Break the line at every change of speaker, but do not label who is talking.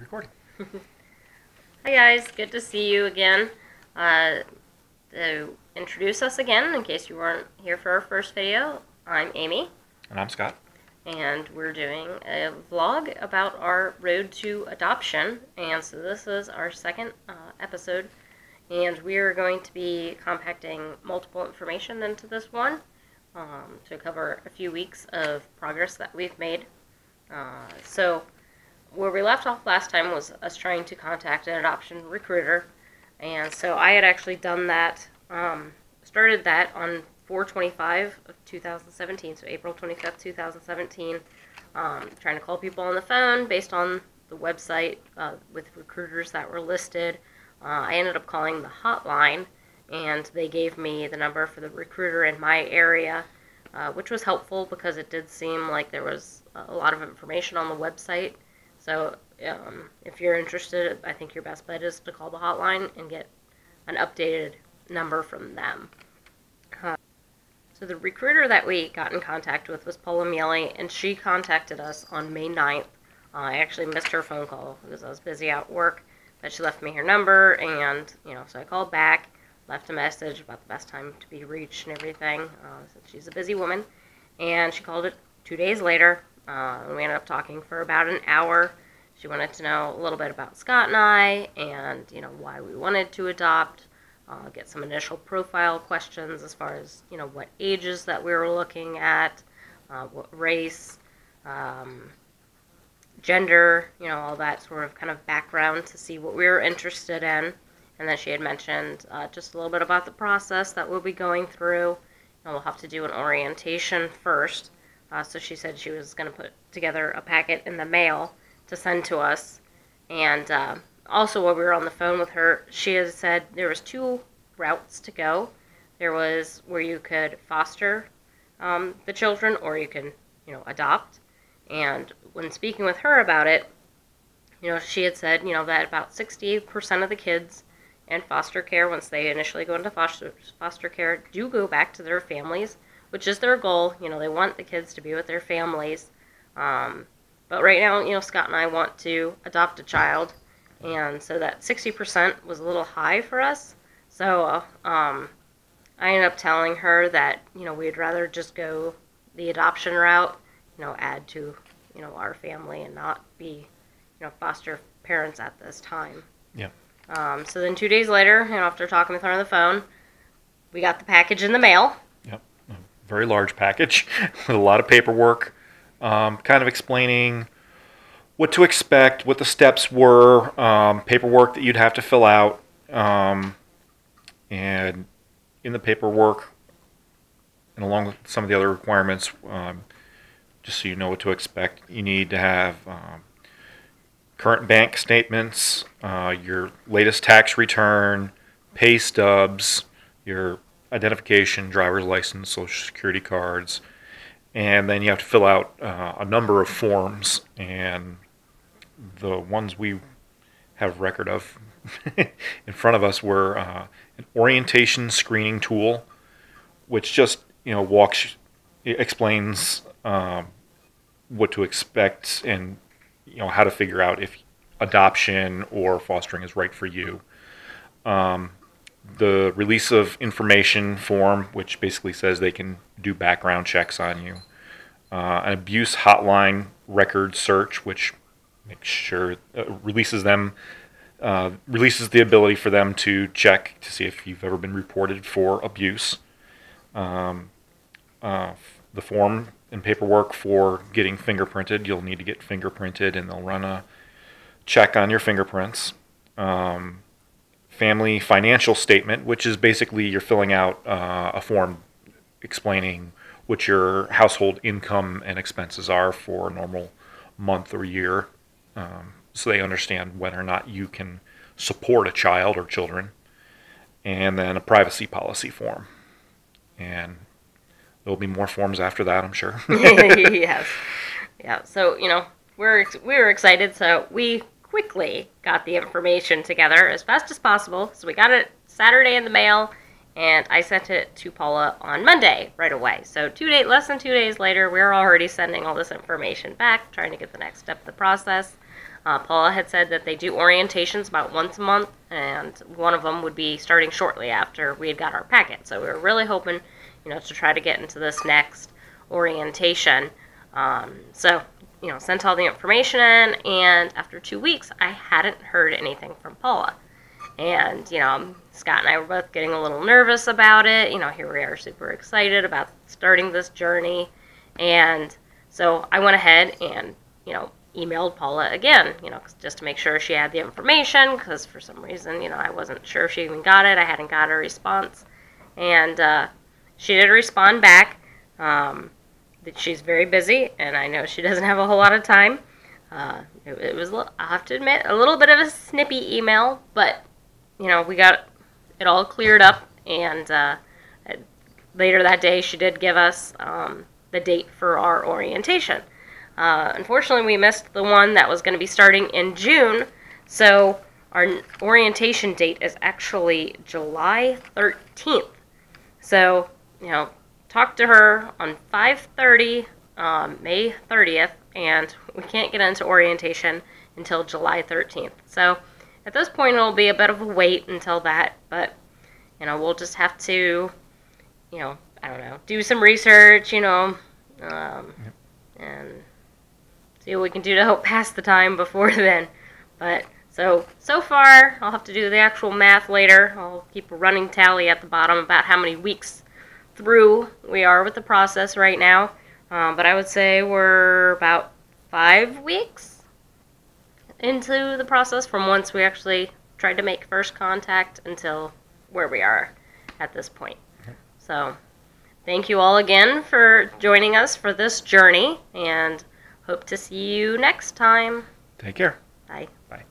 Recording.
Hi guys, good to see you again. To introduce us again, in case you weren't here for our first video, I'm Amy,
And I'm Scott.
and we're doing a vlog about our road to adoption. And so this is our second episode, and we are going to be compacting multiple information into this one to cover a few weeks of progress that we've made. So where we left off last time was us trying to contact an adoption recruiter, and so I had actually done that, started that on 4/25 of 2017, so April 25th, 2017, trying to call people on the phone based on the website with recruiters that were listed. I ended up calling the hotline, and they gave me the number for the recruiter in my area, which was helpful because it did seem like there was a lot of information on the website. So if you're interested, I think your best bet is to call the hotline and get an updated number from them. So the recruiter that we got in contact with was Paula Miele, and she contacted us on May 9th. I actually missed her phone call because I was busy at work, but she left me her number, and so I called back, left a message about the best time to be reached and everything, since she's a busy woman, and she called it 2 days later. We ended up talking for about an hour. She wanted to know a little bit about Scott and I, and why we wanted to adopt. Get some initial profile questions as far as what ages that we were looking at, what race, gender, all that sort of kind of background to see what we were interested in. And then she had mentioned just a little bit about the process that we'll be going through. We'll have to do an orientation first. So she said she was going to put together a packet in the mail to send to us. And also while we were on the phone with her, she had said there was 2 routes to go. There was where you could foster the children, or you can, adopt. And when speaking with her about it, she had said, that about 60% of the kids in foster care, once they initially go into foster care, do go back to their families, which is their goal. They want the kids to be with their families. But right now, Scott and I want to adopt a child. And so that 60% was a little high for us. So I ended up telling her that, we'd rather just go the adoption route, add to, our family and not be, foster parents at this time.
Yeah.
So then 2 days later, after talking with her on the phone, we got the package in the mail.
Yep. A very large package with a lot of paperwork, kind of explaining what to expect, what the steps were, paperwork that you'd have to fill out. And in the paperwork, and along with some of the other requirements, just so you know what to expect, you need to have current bank statements, your latest tax return, pay stubs, your identification, driver's license, social security cards, and then you have to fill out a number of forms. And the ones we have record of in front of us were an orientation screening tool, which just explains what to expect and how to figure out if adoption or fostering is right for you. The release of information form, which basically says they can do background checks on you. An abuse hotline record search, which makes sure releases the ability for them to check to see if you've ever been reported for abuse. The form and paperwork for getting fingerprinted. You'll need to get fingerprinted, and they'll run a check on your fingerprints. Family financial statement, which is basically you're filling out a form explaining what your household income and expenses are for a normal month or year, so they understand whether or not you can support a child or children. And then a privacy policy form. And there'll be more forms after that, I'm sure.
Yes. Yeah. So, we were excited, so we quickly got the information together as fast as possible. So we got it Saturday in the mail, and I sent it to Paula on Monday right away. So less than 2 days later, we were already sending all this information back, trying to get the next step of the process. Paula had said that they do orientations about once a month, and one of them would be starting shortly after we had got our packet. So we were really hoping, to try to get into this next orientation. So, sent all the information in, and after 2 weeks, I hadn't heard anything from Paula. And, Scott and I were both getting a little nervous about it. Here we are super excited about starting this journey. And so I went ahead and, emailed Paula again, just to make sure she had the information, because for some reason, I wasn't sure if she even got it. I hadn't got a response. And she did respond back that she's very busy, and I know she doesn't have a whole lot of time. It was, I have to admit, a little bit of a snippy email, but we got it all cleared up, and later that day she did give us the date for our orientation. Unfortunately, we missed the one that was going to be starting in June, so our orientation date is actually July 13th. So, talked to her on 5:30, May 30th, and we can't get into orientation until July 13th. So, at this point, it'll be a bit of a wait until that, but, we'll just have to, I don't know, do some research, and see what we can do to help pass the time before then. But, so far, I'll have to do the actual math later. I'll keep a running tally at the bottom about how many weeks through we are with the process right now. But I would say we're about 5 weeks into the process from once we actually tried to make first contact until where we are at this point. So thank you all again for joining us for this journey, and hope to see you next time.
Take care.
Bye.
Bye.